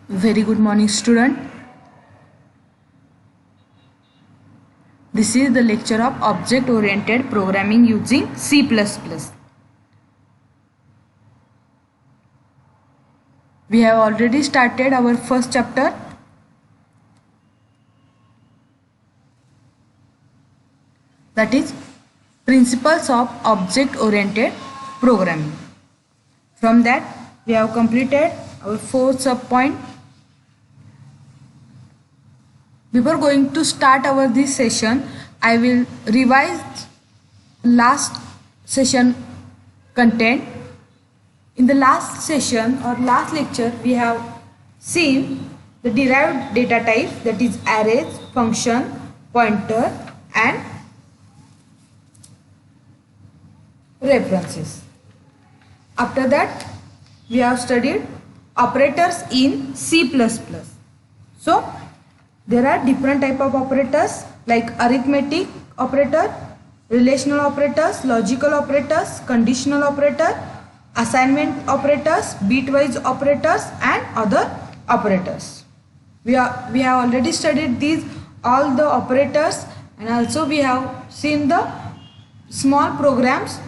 Very good morning, student. This is the lecture of object oriented programming using C++. We have already started our first chapter. That is principles of object oriented programming. From that we have completed our fourth sub point. Before going to start our this session, I will revise last session content. In the last session or last lecture, we have seen the derived data types, that is arrays, function, pointer and references. After that, we have studied operators in C++. So, there are different type of operators like arithmetic operator, relational operators, logical operators, conditional operator, assignment operators, bitwise operators and other operators. We have already studied these all the operators, and also we have seen the small programs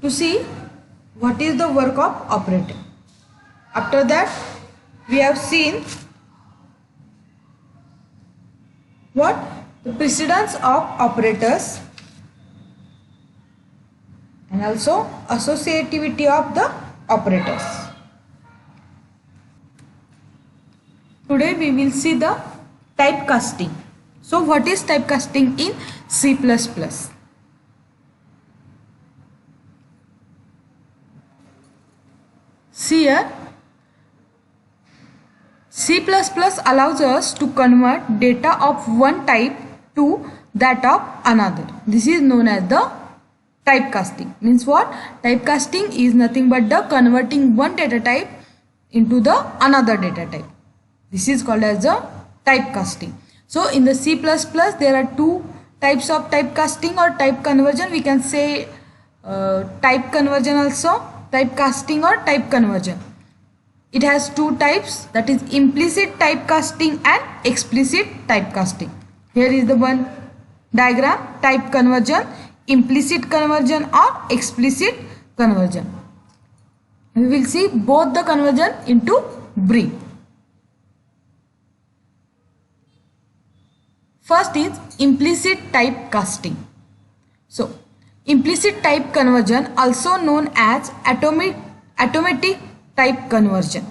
to see what is the work of operator. After that, we have seen what the precedence of operators and also associativity of the operators. Today we will see the typecasting. So what is typecasting in C++? See here, C++ allows us to convert data of one type to that of another. This is known as the typecasting. Means what? Typecasting is nothing but the converting one data type into the another data type. This is called as the typecasting. So in the C++ there are two types of typecasting or type conversion. We can say type conversion also, typecasting or type conversion. It has two types, that is implicit typecasting and explicit typecasting. Here is the one diagram, type conversion, implicit conversion or explicit conversion. We will see both the conversion into brief. First is implicit typecasting. So implicit type conversion, also known as automatic type conversion.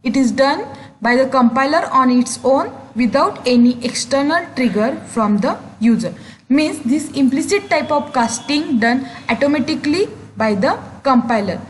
It is done by the compiler on its own without any external trigger from the user. Means this implicit type of casting done automatically by the compiler.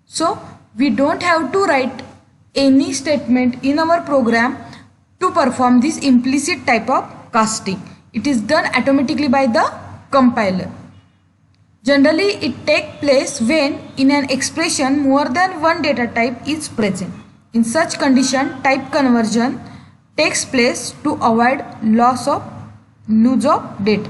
So we don't have to write any statement in our program to perform this implicit type of casting. It is done automatically by the compiler. Generally, it takes place when in an expression more than one data type is present. In such condition, type conversion takes place to avoid loss of data.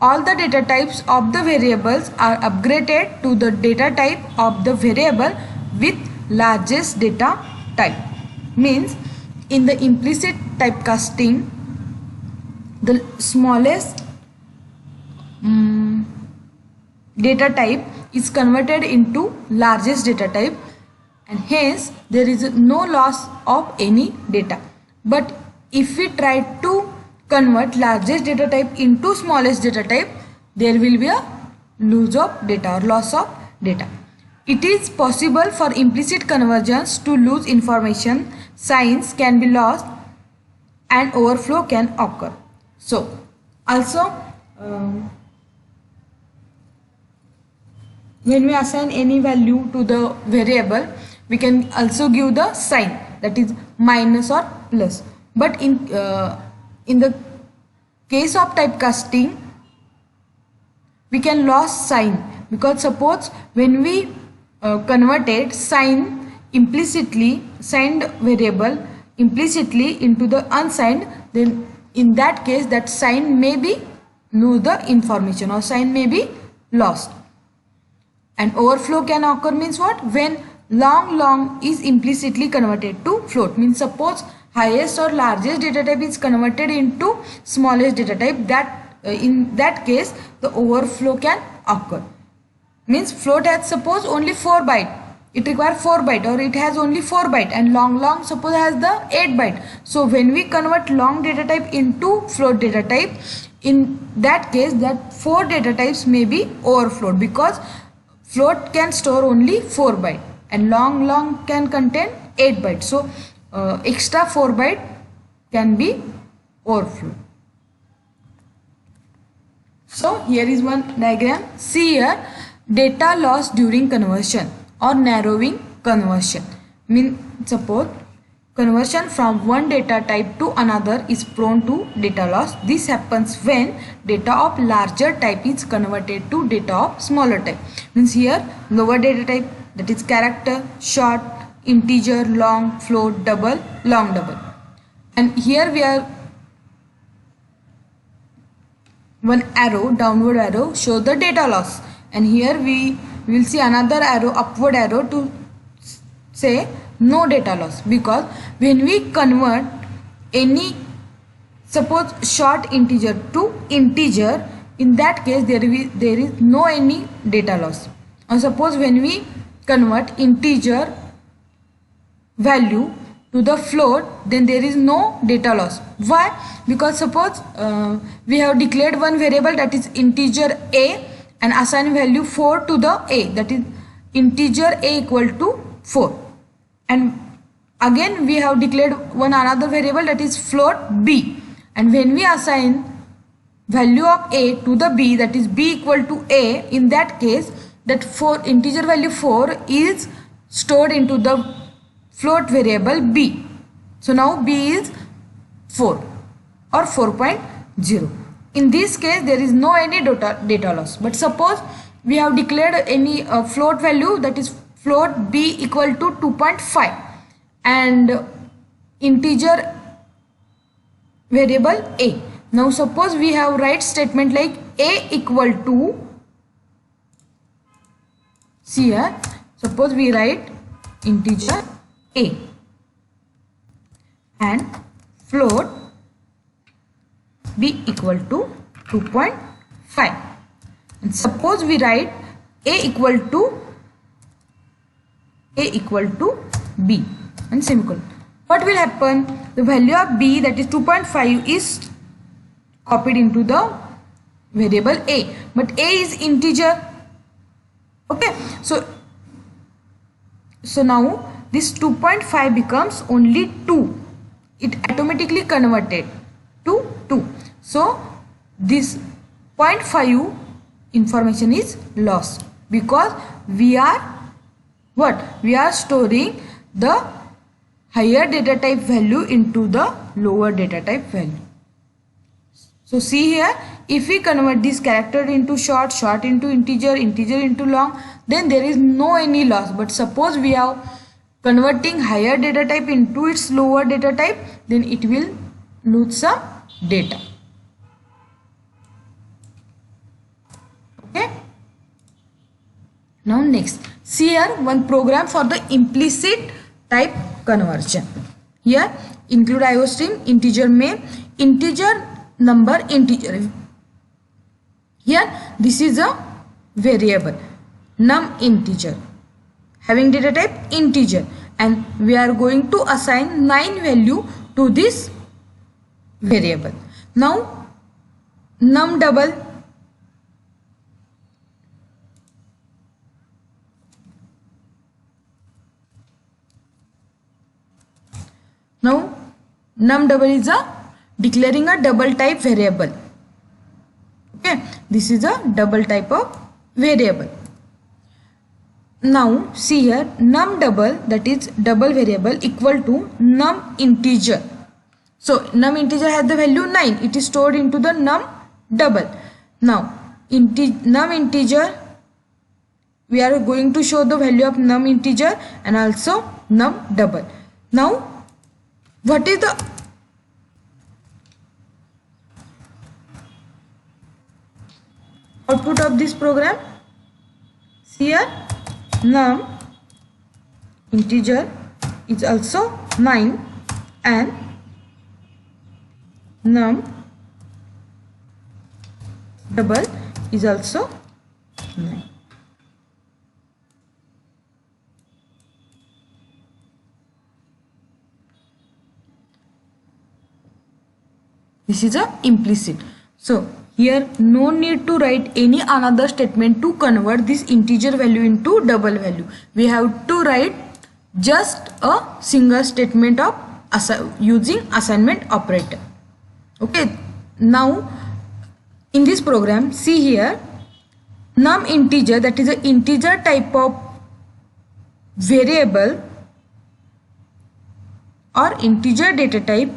All the data types of the variables are upgraded to the data type of the variable with largest data type. Means in the implicit typecasting, the smallest data type is converted into largest data type, and hence there is no loss of any data. But if we try to convert largest data type into smallest data type, there will be a loss of data or loss of data. It is possible for implicit conversions to lose information, signs can be lost and overflow can occur. So also when we assign any value to the variable, we can also give the sign, that is minus or plus. But in the case of typecasting, we can lose sign, because suppose when we converted sign implicitly, signed variable implicitly into the unsigned, then in that case that sign may be lose the information or sign may be lost. And overflow can occur means what? When long is implicitly converted to float. Means suppose highest or largest data type is converted into smallest data type, that in that case the overflow can occur. Means float has suppose only 4 byte, it requires 4 byte, or it has only 4 byte, and long suppose has the 8 byte. So when we convert long data type into float data type, in that case that 4 data types may be overflowed, because float can store only 4 byte and long can contain 8 bytes. So extra 4 byte can be overflow. So here is one diagram. See here, data loss during conversion or narrowing conversion. Mean suppose conversion from one data type to another is prone to data loss. This happens when data of larger type is converted to data of smaller type. Means here lower data type, that is character, short, integer, long, float, double, long double. And here we are one arrow, downward arrow shows the data loss, and here we will see another arrow, upward arrow, to say no data loss. Because when we convert any, suppose short integer to integer, in that case there is no any data loss. Or suppose when we convert integer value to the float, then there is no data loss. Why? Because suppose we have declared one variable, that is integer a, and assign value 4 to the a, that is integer a equal to 4. And again we have declared one another variable, that is float b, and when we assign value of a to the b, that is b equal to a, in that case that integer value 4 is stored into the float variable b. So now b is 4 or 4.0. In this case there is no any data loss. But suppose we have declared any float value, that is float b equal to 2.5 and integer variable a. Now suppose we have write statement like a equal to, see here, suppose we write integer a and float b equal to 2.5, and suppose we write a equal to b and semicolon. What will happen? The value of b, that is 2.5, is copied into the variable a, but a is integer. Okay, so now this 2.5 becomes only 2. It automatically converted to 2. So this 0.5 information is lost, because we are what? We are storing the higher data type value into the lower data type value. So see here, if we convert this character into short, short into integer, integer into long, then there is no any loss. But suppose we are converting higher data type into its lower data type, then it will lose some data. Okay. Now next, see here one program for the implicit type conversion. Here include IOStream, integer main, integer number, integer. Here this is a variable num integer having data type integer, and we are going to assign 9 value to this variable. Now num double, now num double is a declaring a double type variable. Okay, this is a double type of variable. Now see here, num double, that is double variable, equal to num integer. So num integer has the value 9, it is stored into the num double. Now num integer, we are going to show the value of num integer and also num double. Now what is the output of this program? Here num integer is also 9 and num double is also 9. This is a implicit. So here no need to write any another statement to convert this integer value into double value. We have to write just a single statement of using assignment operator. Okay, now in this program, see here, num integer, that is an integer type of variable or integer data type,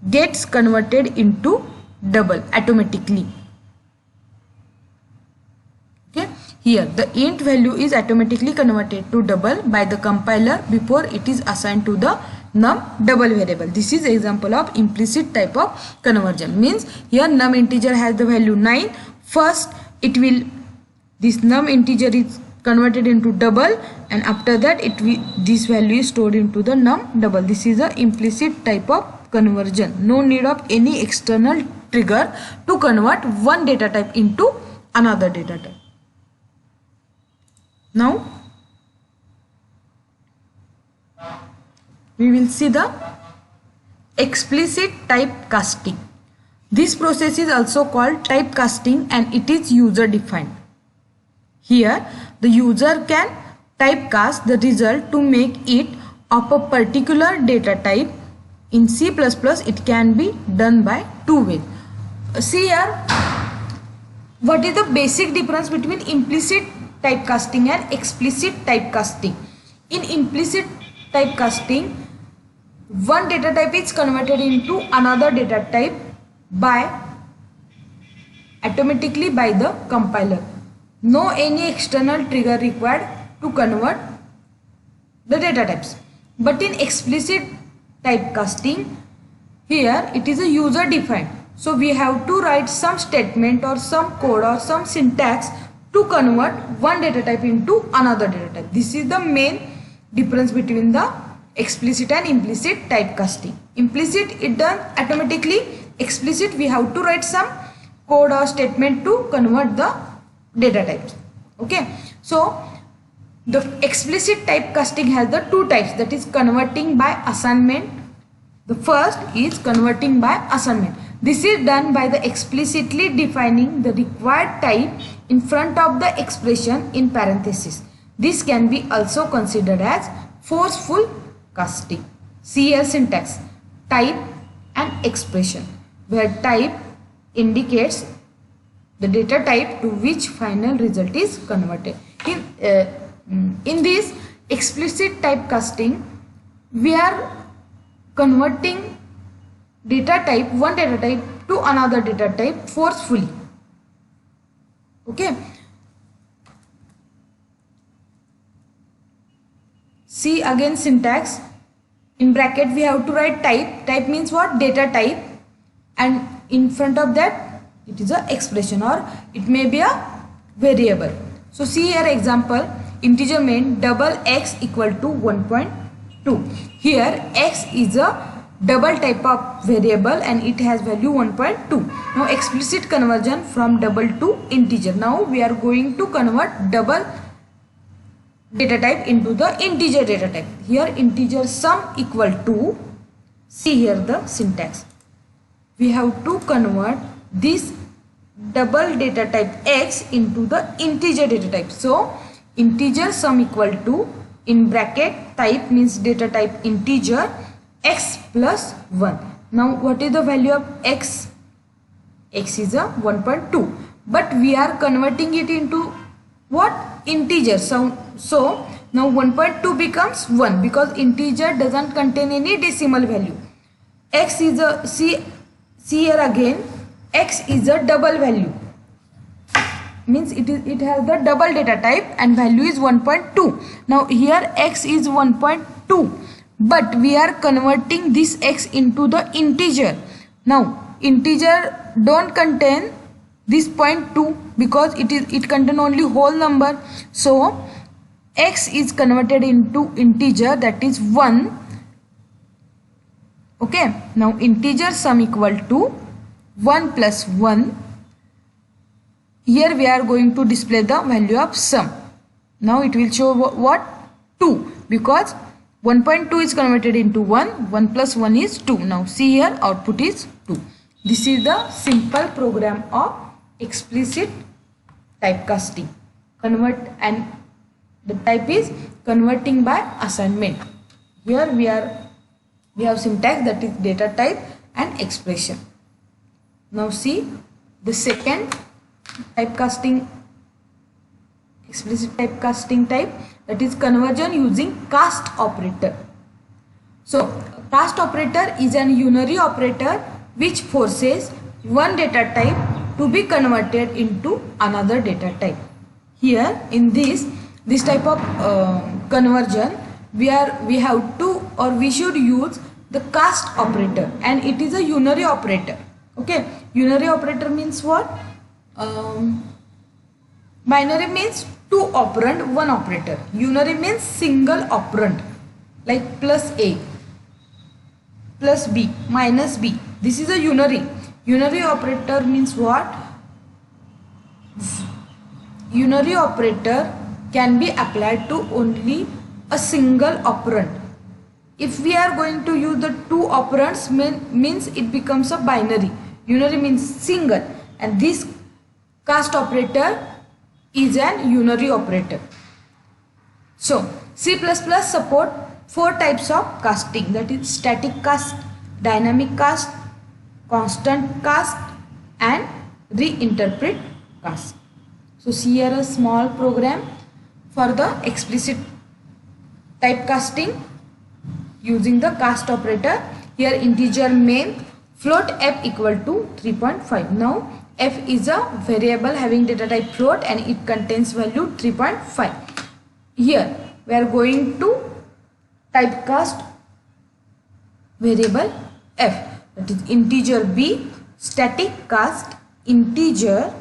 gets converted into double automatically. Okay, here the int value is automatically converted to double by the compiler before it is assigned to the num double variable. This is example of implicit type of conversion. Means here num integer has the value 9. First this num integer is converted into double, and after that this value is stored into the num double. This is a implicit type of conversion. No need of any external trigger to convert one data type into another data type. Now we will see the explicit typecasting. This process is also called typecasting and it is user defined. Here the user can typecast the result to make it of a particular data type. In C++ it can be done by two ways. See here, what is the basic difference between implicit typecasting and explicit typecasting? In implicit typecasting, one data type is converted into another data type automatically by the compiler. No any external trigger required to convert the data types. But in explicit typecasting, here it is a user defined. So we have to write some statement or some code or some syntax to convert one data type into another data type. This is the main difference between the explicit and implicit typecasting. Implicit it done automatically. Explicit we have to write some code or statement to convert the data types. Okay, so the explicit typecasting has the two types, that is converting by assignment. The first is converting by assignment. This is done by the explicitly defining the required type in front of the expression in parenthesis. This can be also considered as forceful casting. See here syntax, type and expression, where type indicates the data type to which final result is converted. In this explicit typecasting, we are converting one data type to another data type forcefully. Okay. See again syntax. In bracket we have to write type. Type means what? Data type, and in front of that it is a expression or it may be a variable. So see here example, integer main double x equal to 1.2. Here x is a double type of variable and it has value 1.2. Now explicit conversion from double to integer. Now we are going to convert double data type into the integer data type. Here integer sum equal to, see here the syntax. We have to convert this double data type x into the integer data type. So integer sum equal to, in bracket type means data type integer, x plus 1. Now what is the value of x? X is a 1.2, but we are converting it into what? Integer. So now 1.2 becomes 1 because integer doesn't contain any decimal value. X is a, see here again, x is a double value, means it has the double data type and value is 1.2. Now here x is 1.2, but we are converting this x into the integer. Now integer don't contain this point 2 because it contain only whole number. So x is converted into integer, that is 1. Okay, now integer sum equal to 1 plus 1. Here we are going to display the value of sum. Now it will show what? 2, because 1.2 is converted into 1. 1 plus 1 is 2. Now see here, output is 2. This is the simple program of explicit typecasting. Convert, and the type is converting by assignment. Here we have syntax, that is data type and expression. Now see the second typecasting, explicit typecasting type, that is conversion using cast operator. So cast operator is an unary operator which forces one data type to be converted into another data type. Here in this type of conversion, we have to, or we should use the cast operator, and it is a unary operator. Okay, unary operator means what? Binary means 2 operand, 1 operator. Unary means single operand, like plus a, plus b, minus b. This is a unary. Unary operator means what? Unary operator can be applied to only a single operand. If we are going to use the 2 operands, means it becomes a binary. Unary means single, and this cast operator is an unary operator. So C++ support 4 types of casting, that is static cast, dynamic cast, constant cast and reinterpret cast. So see here a small program for the explicit typecasting using the cast operator. Here integer main, float f equal to 3.5. Now f is a variable having data type float and it contains value 3.5. Here we are going to typecast variable f, that is integer b, static cast integer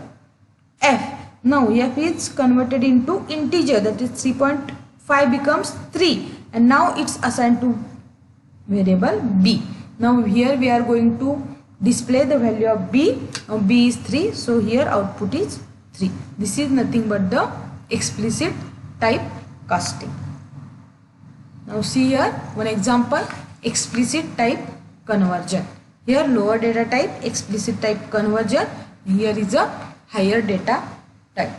f. Now f is converted into integer, that is 3.5 becomes 3, and now it's assigned to variable b. Now here we are going to display the value of b. Now b is 3, so here output is 3. This is nothing but the explicit type casting. Now see here one example, explicit type conversion. Here lower data type, explicit type conversion. Here is a higher data type.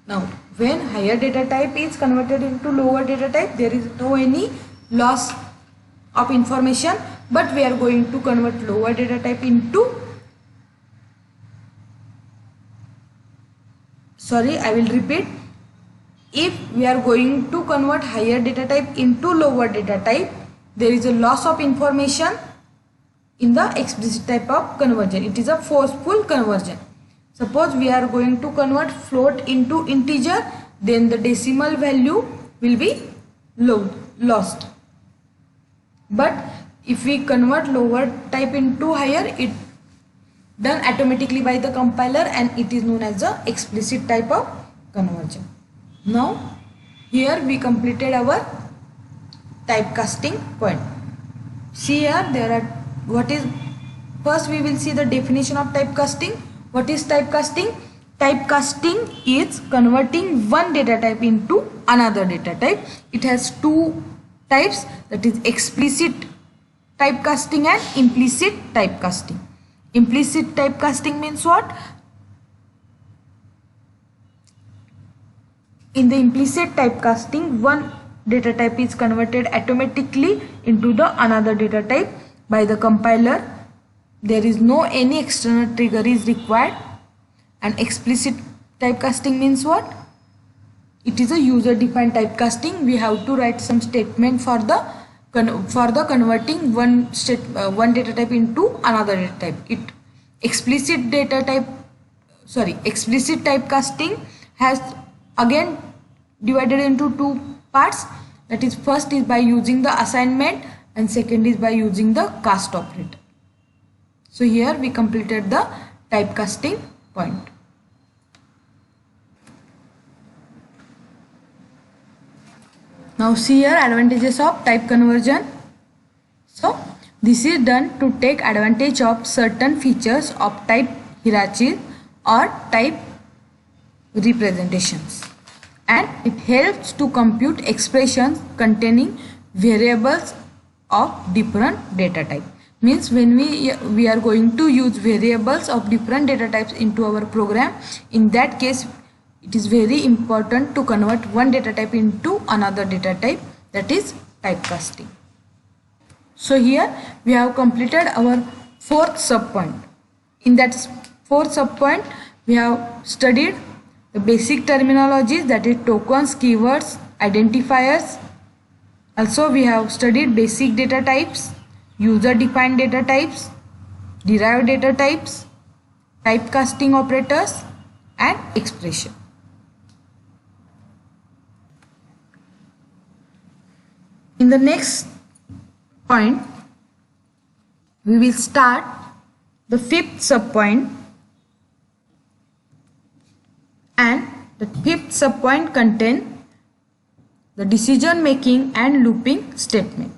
Now when higher data type is converted into lower data type, there is no any loss of information, but we are going to convert lower data type into, I will repeat. If we are going to convert higher data type into lower data type, there is a loss of information in the explicit type of conversion. It is a forceful conversion. Suppose we are going to convert float into integer, then the decimal value will be lost. But if we convert lower type into higher, it done automatically by the compiler and it is known as the explicit type of conversion. Now here we completed our typecasting point. See here there are first we will see the definition of typecasting. What is typecasting? Typecasting is converting one data type into another data type. It has 2 types, that is explicit typecasting and implicit typecasting. Implicit typecasting means what? In the implicit typecasting, one data type is converted automatically into the another data type by the compiler. There is no any external trigger is required. And explicit typecasting means what? It is a user defined typecasting. We have to write some statement for the converting one data type into another data type. Explicit typecasting has again divided into 2 parts. That is, first is by using the assignment and second is by using the cast operator. So here we completed the typecasting point. Now see here advantages of type conversion. So this is done to take advantage of certain features of type hierarchy or type representations, and it helps to compute expressions containing variables of different data type. Means when we are going to use variables of different data types into our program, in that case it is very important to convert one data type into another data type, that is typecasting. So here we have completed our fourth subpoint. In that fourth subpoint we have studied the basic terminologies, that is tokens, keywords, identifiers. Also we have studied basic data types, user defined data types, derived data types, typecasting operators and expression. In the next point we will start the fifth subpoint, and the fifth subpoint contains the decision making and looping statement.